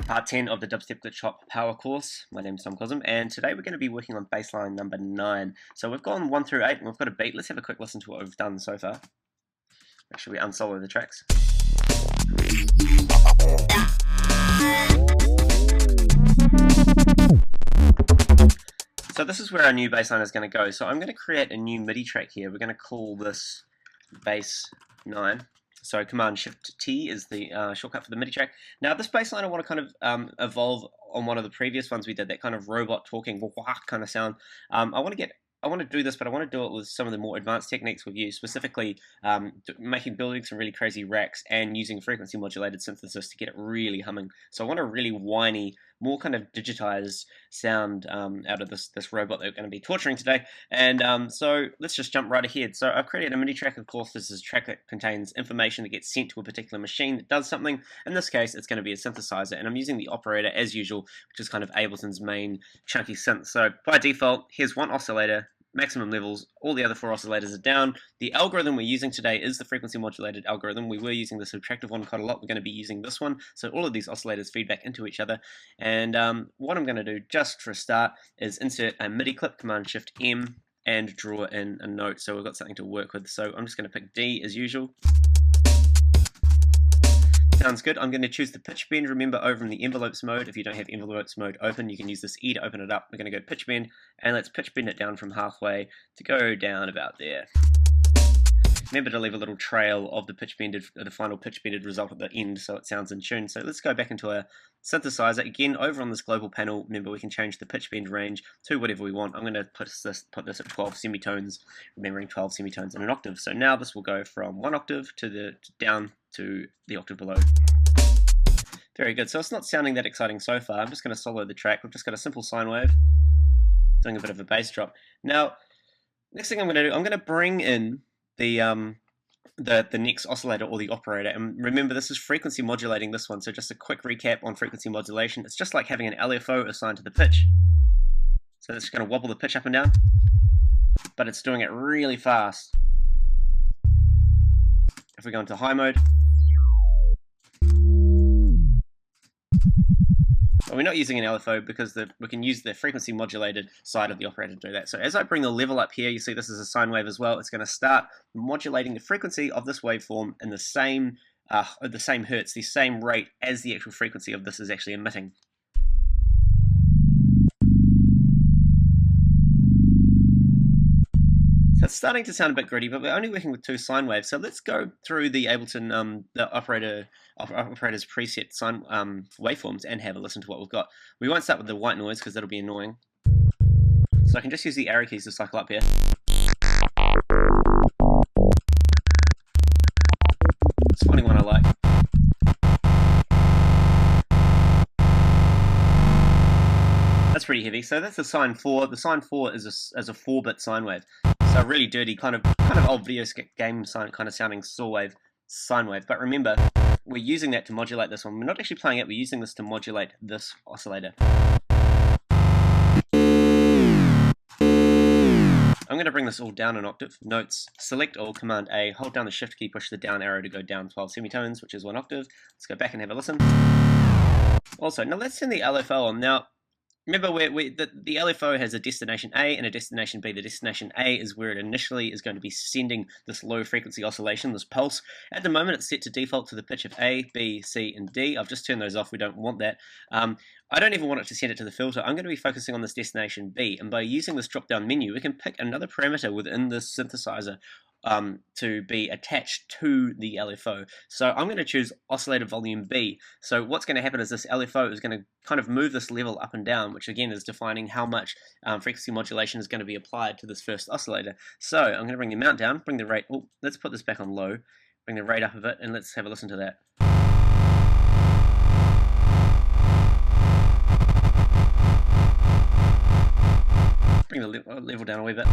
Part 10 of the Dubstep Glitch Hop Power course. My name is Cosm, and today we're going to be working on bassline number 9. So we've gone 1 through 8 and we've got a beat. Let's have a quick listen to what we've done so far. Make sure we unsolo the tracks. So this is where our new bassline is going to go. So I'm going to create a new MIDI track here. We're going to call this bass 9. So Command-Shift-T is the shortcut for the MIDI track. Now this bassline I want to kind of evolve on one of the previous ones we did, that kind of robot talking wah kind of sound. I want to do this, but I want to do it with some of the more advanced techniques we've used, specifically building some really crazy racks and using frequency modulated synthesis to get it really humming. So I want a really whiny, more kind of digitized sound out of this robot that we're going to be torturing today. And so let's just jump right ahead. So I've created a MIDI track. Of course, this is a track that contains information that gets sent to a particular machine that does something. In this case, it's going to be a synthesizer, and I'm using the operator as usual, which is kind of Ableton's main chunky synth. So by default, here's one oscillator, maximum levels, all the other 4 oscillators are down. The algorithm we're using today is the frequency modulated algorithm. We were using the subtractive one quite a lot. We're going to be using this one. So all of these oscillators feed back into each other. And what I'm going to do just for a start is insert a MIDI clip, Command-Shift-M, and draw in a note. So we've got something to work with. So I'm just going to pick D as usual. Sounds good. I'm going to choose the pitch bend. Remember, over in the envelopes mode, if you don't have envelopes mode open, you can use this E to open it up. We're going to go pitch bend, and let's pitch bend it down from halfway to go down about there. Remember to leave a little trail of the pitch bended, the final pitch bended result at the end, so it sounds in tune. So let's go back into a synthesizer. Again, over on this global panel, remember we can change the pitch bend range to whatever we want. I'm going to put this at 12 semitones, remembering 12 semitones in an octave. So now this will go from 1 octave to down to the octave below. Very good. So it's not sounding that exciting so far. I'm just going to solo the track. We've just got a simple sine wave, doing a bit of a bass drop. Now, next thing I'm going to do, I'm going to bring in the next oscillator or the operator, and remember this is frequency modulating this one. So just a quick recap on frequency modulation. It's just like having an LFO assigned to the pitch. So it's going to wobble the pitch up and down, but it's doing it really fast. If we go into high mode, well, we're not using an LFO because we can use the frequency modulated side of the operator to do that. So as I bring the level up here, you see this is a sine wave as well. It's going to start modulating the frequency of this waveform in the same hertz, the same rate as the actual frequency of this is actually emitting. So it's starting to sound a bit gritty, but we're only working with 2 sine waves. So let's go through the Ableton, the operator's preset sine waveforms and have a listen to what we've got. We won't start with the white noise because that'll be annoying. So I can just use the arrow keys to cycle up here. It's a funny one I like. That's pretty heavy. So that's the sine 4. The sine 4 is a 4-bit sine wave. So really dirty, kind of old video game kind of sounding saw wave, sine wave. But remember, we're using that to modulate this one. We're not actually playing it, we're using this to modulate this oscillator. I'm going to bring this all down an octave. Notes, select all, Command A, hold down the Shift key, push the down arrow to go down 12 semitones, which is 1 octave. Let's go back and have a listen. Also, now let's turn the LFO on. Now, remember the LFO has a destination A and a destination B. The destination A is where it initially is going to be sending this low frequency oscillation, this pulse. At the moment it's set to default to the pitch of A, B, C, and D. I've just turned those off, we don't want that. I don't even want it to send it to the filter. I'm going to be focusing on this destination B, and by using this drop down menu we can pick another parameter within this synthesizer to be attached to the LFO. So I'm going to choose oscillator volume B. So what's going to happen is this LFO is going to kind of move this level up and down, which again is defining how much frequency modulation is going to be applied to this first oscillator. So I'm going to bring the amount down, bring the rate, let's put this back on low, bring the rate up a bit, and let's have a listen to that. Bring the level down a wee bit.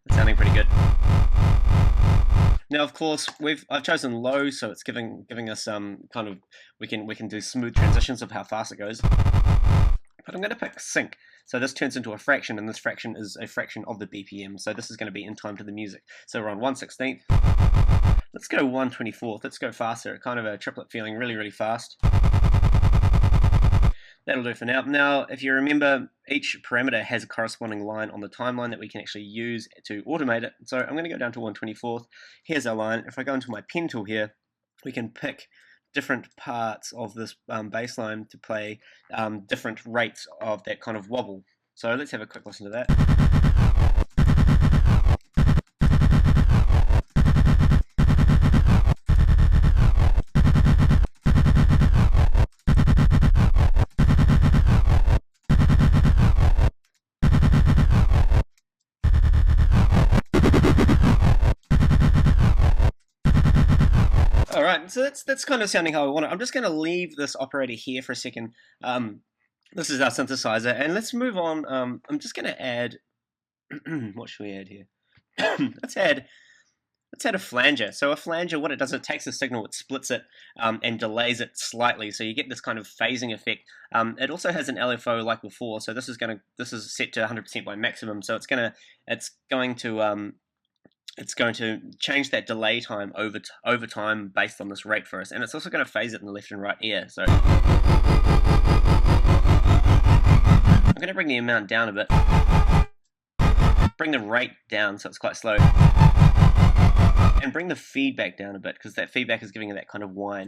It's sounding pretty good. Now, of course, I've chosen low, so it's giving us kind of we can do smooth transitions of how fast it goes. But I'm going to pick sync, so this turns into a fraction, and this fraction is a fraction of the BPM. So this is going to be in time to the music. So we're on 1/16. Let's go 1/24. Let's go faster. Kind of a triplet feeling, really, really fast. That'll do for now. Now, if you remember, each parameter has a corresponding line on the timeline that we can actually use to automate it. So I'm going to go down to 1/24. Here's our line. If I go into my pen tool here, we can pick different parts of this bass line to play different rates of that kind of wobble. So let's have a quick listen to that. Alright, so that's kind of sounding how I want it. I'm just going to leave this operator here for a second. This is our synthesizer, and let's move on. I'm just going to add, what should we add here? let's add a flanger. So a flanger, what it does, it takes a signal, it splits it, and delays it slightly, so you get this kind of phasing effect. It also has an LFO like before, so this is set to 100% by maximum, so it's going to change that delay time over time based on this rate for us, and it's also going to phase it in the left and right ear. So I'm going to bring the amount down a bit, bring the rate down so it's quite slow, and bring the feedback down a bit because that feedback is giving it that kind of whine.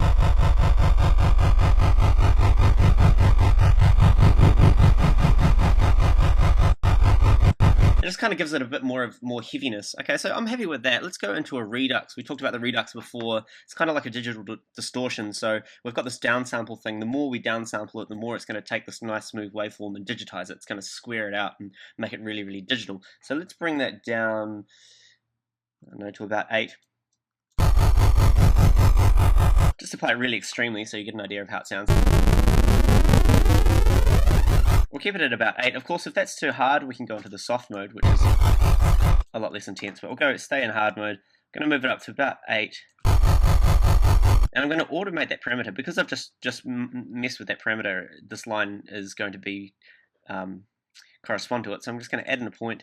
It just kind of gives it a bit more heaviness. Okay, so I'm happy with that. Let's go into a Redux. We talked about the Redux before. It's kind of like a digital distortion. So we've got this downsample thing. The more we downsample it, the more it's going to take this nice smooth waveform and digitize it. It's going to square it out and make it really, really digital. So let's bring that down, I don't know, to about 8. Just to play it really extremely so you get an idea of how it sounds. We'll keep it at about 8. Of course, if that's too hard, we can go into the soft mode, which is a lot less intense. But we'll stay in hard mode. I'm going to move it up to about 8. And I'm going to automate that parameter. Because I've just messed with that parameter, this line is going to be correspond to it. So I'm just going to add in a point.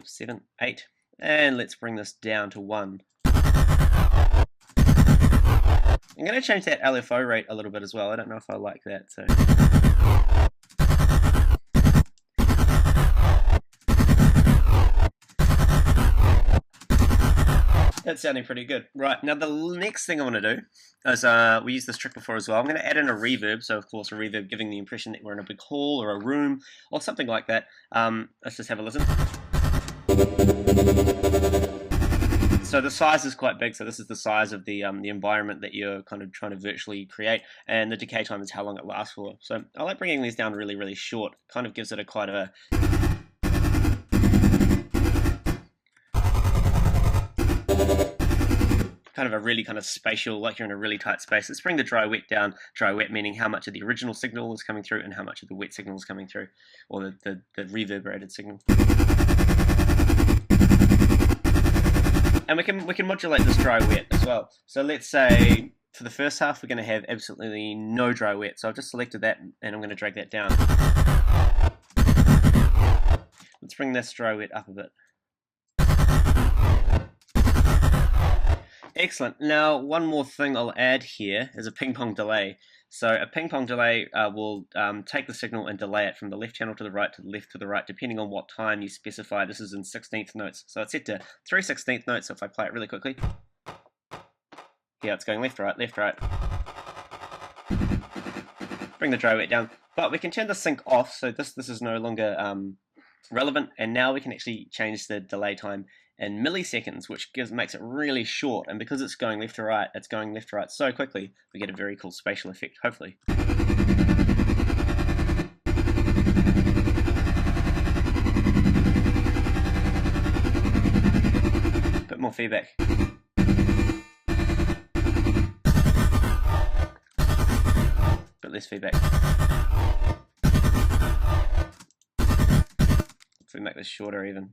7, 8. And let's bring this down to 1. I'm going to change that LFO rate a little bit as well. I don't know if I like that. So that's sounding pretty good. Right, now the next thing I want to do is, we used this trick before as well, I'm going to add in a reverb. So of course a reverb giving the impression that we're in a big hall or a room or something like that. Let's just have a listen. So the size is quite big, so this is the size of the environment that you're kind of trying to virtually create, and the decay time is how long it lasts for. So I like bringing these down really, really short. Kind of gives it a quite a really kind of spatial, like you're in a really tight space. Let's bring the dry wet down. Dry wet meaning how much of the original signal is coming through and how much of the wet signal is coming through, or the reverberated signal. And we can modulate this dry wet as well. So let's say for the first half we're going to have absolutely no dry wet. So I've just selected that and I'm going to drag that down. Let's bring this dry wet up a bit. Excellent. Now one more thing I'll add here is a ping pong delay. So a ping-pong delay will take the signal and delay it from the left channel to the right to the left to the right, depending on what time you specify. This is in 16th notes. So it's set to 3/16 notes, so if I play it really quickly, yeah, it's going left, right, left, right. Bring the dry wet down. But we can turn the sync off, so this is no longer relevant, and now we can actually change the delay time in milliseconds, which makes it really short, and because it's going left to right, it's going left to right so quickly, we get a very cool spatial effect, hopefully. Bit more feedback. Bit less feedback. If we make this shorter even.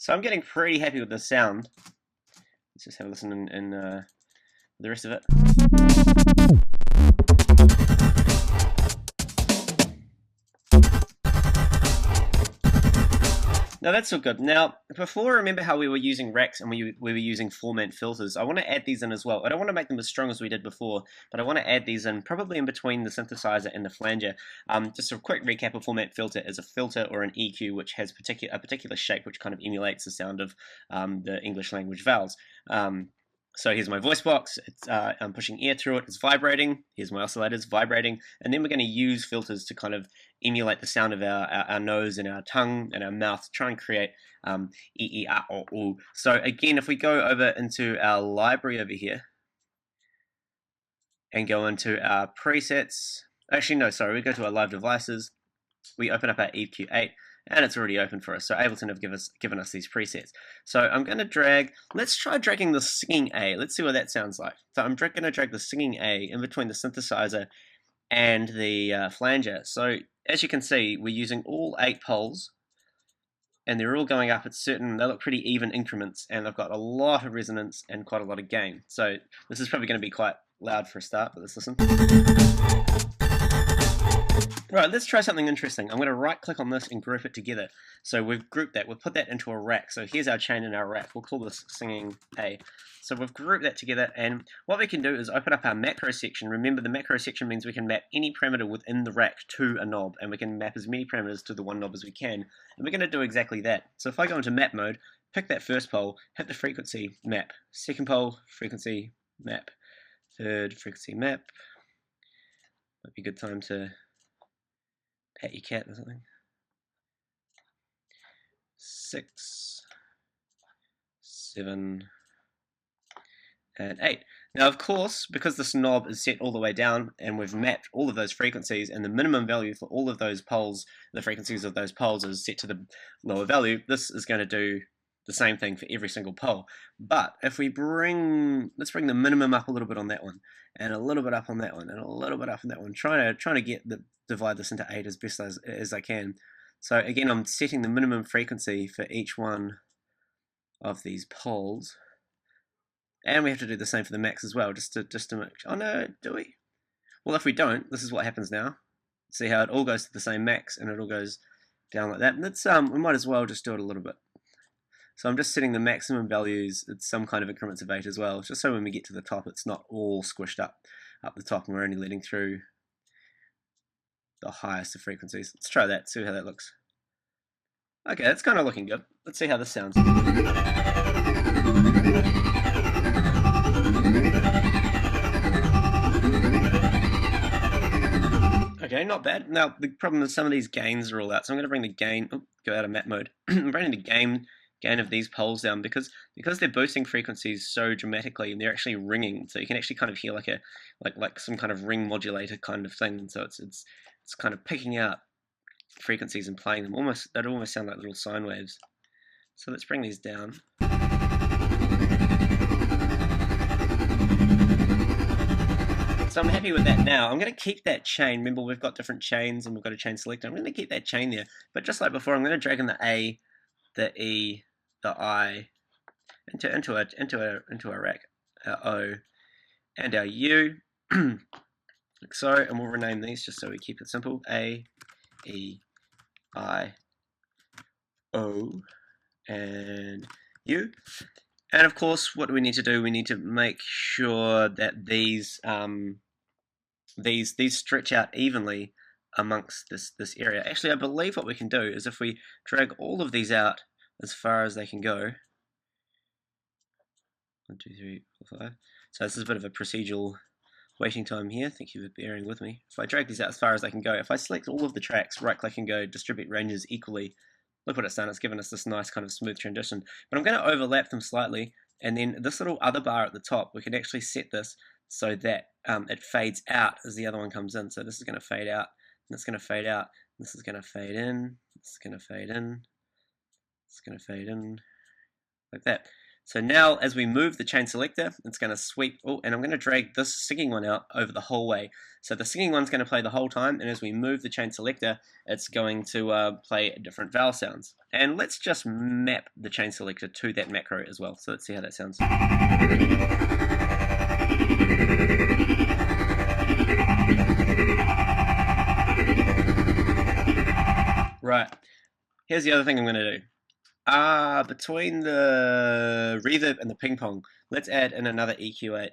So I'm getting pretty happy with the sound. Let's just have a listen in the rest of it. Now that's all good. Now, before, remember how we were using racks and we were using Formant filters. I want to add these in as well. I don't want to make them as strong as we did before, but I want to add these in probably in between the synthesizer and the flanger. Just a quick recap of Formant Filter is a filter or an EQ which has a particular shape which kind of emulates the sound of the English language vowels. So here's my voice box, I'm pushing air through it, it's vibrating, here's my oscillators vibrating, and then we're going to use filters to kind of emulate the sound of our nose and our tongue and our mouth to try and create e, ah, o, oo. So again, if we go over into our library over here, and go into our presets, actually no, sorry, we go to our live devices, we open up our EQ8, and it's already open for us. So Ableton have given us these presets. So I'm going to drag, let's try dragging the singing A. Let's see what that sounds like. So I'm going to drag the singing A in between the synthesizer and the flanger. So as you can see, we're using all 8 poles, and they're all going up at certain, they look pretty even increments, and they've got a lot of resonance and quite a lot of gain. So this is probably going to be quite loud for a start, but let's listen. Right, let's try something interesting. I'm going to right click on this and group it together. So we've grouped that, we've put that into a rack. So here's our chain in our rack, we'll call this singing A. So we've grouped that together, and what we can do is open up our macro section. Remember, the macro section means we can map any parameter within the rack to a knob, and we can map as many parameters to the one knob as we can. And we're going to do exactly that. So if I go into map mode, pick that first pole, hit the frequency, map. Second pole, frequency, map. Third, frequency, map. Might be a good time to pet your cat or something. 6, 7, and 8. Now, of course, because this knob is set all the way down and we've mapped all of those frequencies, and the minimum value for all of those poles, the frequencies of those poles is set to the lower value, this is going to do the same thing for every single pole. But if we let's bring the minimum up a little bit on that one, and a little bit up on that one, and a little bit up on that one, trying to divide this into 8 as best as I can. So again, I'm setting the minimum frequency for each one of these poles, and we have to do the same for the max as well, just to make. Oh no, do we? Well, if we don't, this is what happens now. See how it all goes to the same max, and it all goes down like that. And it's we might as well just do it a little bit. So I'm just setting the maximum values at some kind of increments of 8 as well, just so when we get to the top, it's not all squished up the top, and we're only letting through the highest of frequencies. Let's try that, see how that looks. Okay, that's kind of looking good. Let's see how this sounds. Okay, not bad. Now, the problem is some of these gains are all out, so I'm going to bring the gain, go out of map mode. I'm bringing the gain of these poles down because they're boosting frequencies so dramatically, and they're actually ringing, so you can actually kind of hear like some kind of ring modulator kind of thing. So it's kind of picking out frequencies and playing them. That almost sound like little sine waves. So let's bring these down. So I'm happy with that now. I'm going to keep that chain. Remember, we've got different chains and we've got a chain selector. I'm going to keep that chain there. But just like before, I'm going to drag in the A, the E, the I into a rack, our O, and our U, like so, and we'll rename these just so we keep it simple. A, E, I, O, and U. And of course, what do we need to do? We need to make sure that these stretch out evenly amongst this area. Actually, I believe what we can do is if we drag all of these out as far as they can go. 1, 2, 3, 4, 5. So this is a bit of a procedural waiting time here. Thank you for bearing with me. If I drag these out as far as I can go, if I select all of the tracks, right click and go distribute ranges equally, look what it's done. It's given us this nice kind of smooth transition. But I'm going to overlap them slightly, and then this little other bar at the top, we can actually set this so that it fades out as the other one comes in. So this is going to fade out, and it's going to fade out, this is going to fade in, this is going to fade in, it's going to fade in, like that. So now as we move the chain selector, it's going to sweep, and I'm going to drag this singing one out over the whole way. So the singing one's going to play the whole time, and as we move the chain selector, it's going to play different vowel sounds. And let's just map the chain selector to that macro as well. So let's see how that sounds. Right, here's the other thing I'm going to do. Between the reverb and the ping pong, let's add in another EQ8.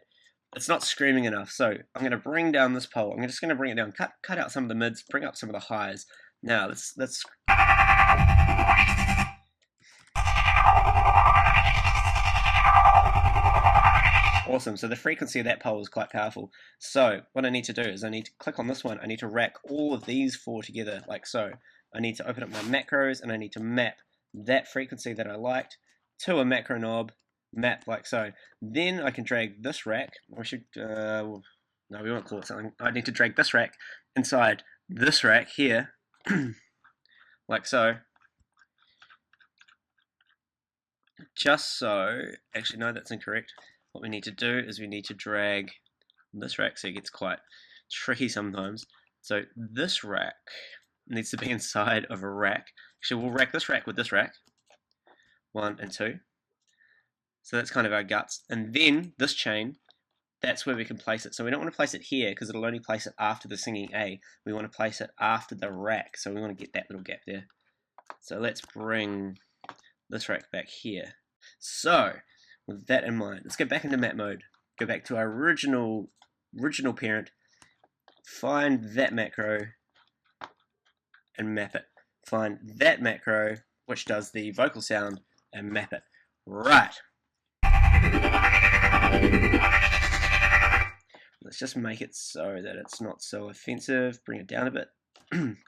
It's not screaming enough, so I'm going to bring down this pole. I'm just going to bring it down, cut out some of the mids, bring up some of the highs. Now let's awesome. So the frequency of that pole is quite powerful. So what I need to do is I need to click on this one. I need to rack all of these 4 together like so. I need to open up my macros and I need to map that frequency that I liked to a macro knob, map like so. Then I can drag this rack. We should, no, we won't call it something. I need to drag this rack inside this rack here, like so. Just so, actually no, that's incorrect. What we need to do is we need to drag this rack, so it gets quite tricky sometimes. So this rack needs to be inside of a rack. Actually, we'll rack this rack with this rack. 1 and 2. So that's kind of our guts. And then this chain, that's where we can place it. So we don't want to place it here because it'll only place it after the singing A. We want to place it after the rack. So we want to get that little gap there. So let's bring this rack back here. So with that in mind, let's go back into map mode. Go back to our original parent. Find that macro and map it. Find that macro which does the vocal sound and map it. Right. Let's just make it so that it's not so offensive. Bring it down a bit. And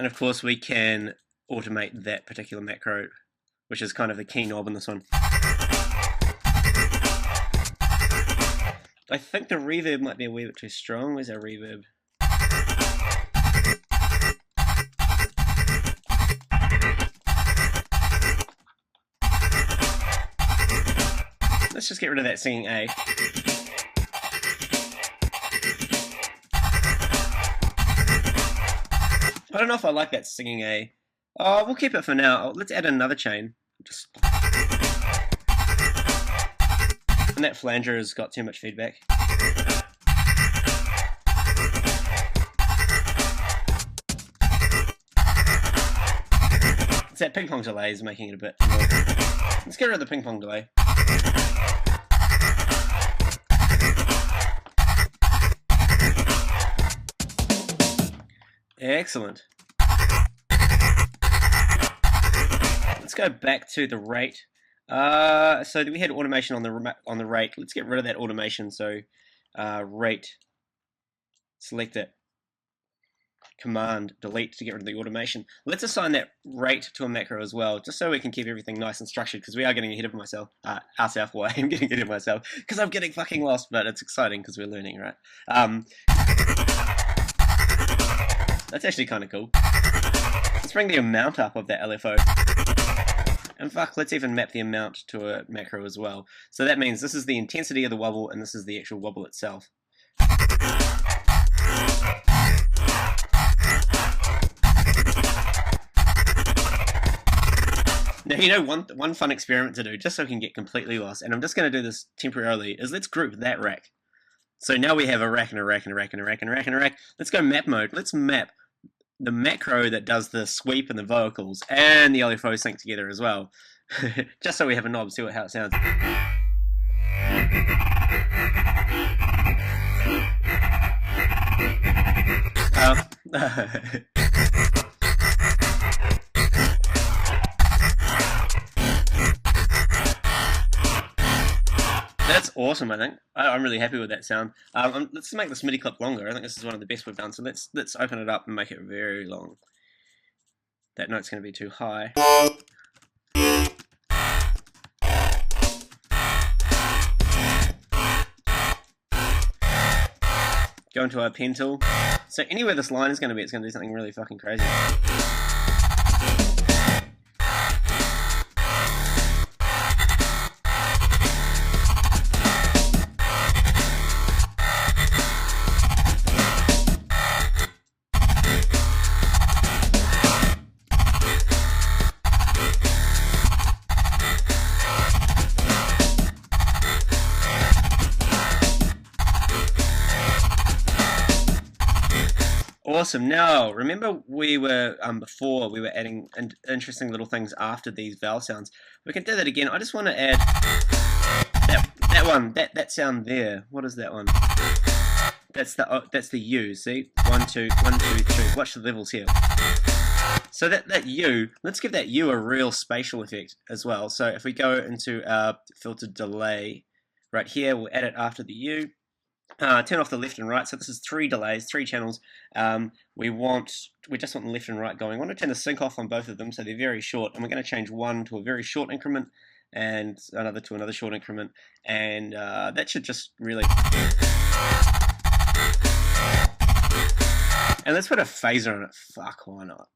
of course we can automate that particular macro, which is kind of the key knob in this one. I think the reverb might be a wee bit too strong. Where's our reverb? Let's just get rid of that singing A. I don't know if I like that singing A. Oh, we'll keep it for now. Let's add another chain. Just... And that flanger has got too much feedback. It's that ping pong delay is making it a bit more. Let's get rid of the ping pong delay. Excellent. Let's go back to the rate. So we had automation on the rate. Let's get rid of that automation. So rate, select it, Command delete to get rid of the automation. Let's assign that rate to a macro as well, just so we can keep everything nice and structured, because we are getting ahead of myself. Ourself, well, I'm getting ahead of myself because I'm getting fucking lost, but it's exciting because we're learning, right? That's actually kind of cool. Let's bring the amount up of that LFO. And fuck, let's even map the amount to a macro as well. So that means this is the intensity of the wobble, and this is the actual wobble itself. Now, you know, one fun experiment to do, just so we can get completely lost, and I'm just going to do this temporarily, is let's group that rack. So now we have a rack and a rack and a rack and a rack and a rack and a rack. Let's go map mode. Let's map the macro that does the sweep and the vocals and the LFO sync together as well. Just so we have a knob, see how it sounds. That's awesome, I think. I'm really happy with that sound. Let's make this MIDI clip longer. I think this is one of the best we've done. So let's open it up and make it very long. That note's going to be too high. Go into our pen tool. So anywhere this line is going to be, it's going to do something really fucking crazy. Awesome. Now, remember we were, before, we were adding interesting little things after these vowel sounds. We can do that again. I just want to add that one, that sound there. What is that one? That's the U, see? 1, 2, 1, 2, 3. Watch the levels here. So that U, let's give that U a real spatial effect as well. So if we go into our filter delay right here, we'll add it after the U. Turn off the left and right. So this is 3 delays, 3 channels. We just want the left and right going. I want to turn the sync off on both of them so they're very short. And we're going to change one to a very short increment and another to another short increment. And that should just really... And let's put a phaser on it. Fuck, why not?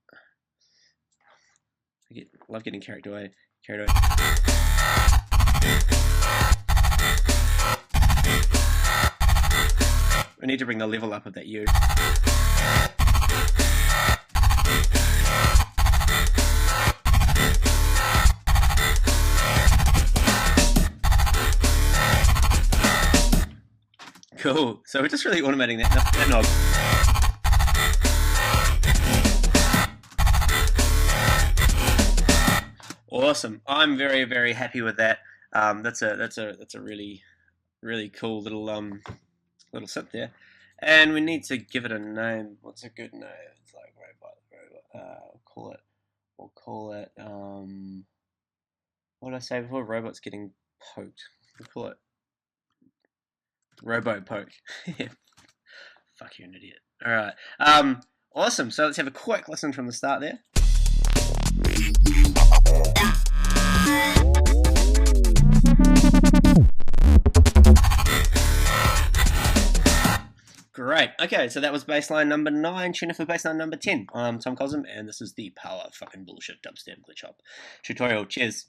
I love getting carried away. We need to bring the level up of that U. Cool. So we're just really automating that knob. Awesome. I'm very, very happy with that. That's a really, really cool little synth there. And we need to give it a name. What's a good name? It's like robot. We'll call it what did I say before? Robot's getting poked. We'll call it Robo Poke. Fuck, you're an idiot. Alright. Awesome. So let's have a quick listen from the start there. Great. Okay, so that was bassline number 9. Tune in for bassline number 10. I'm Tom Cosm, and this is the Power Fucking Bullshit Dubstep Glitch Hop tutorial. Cheers.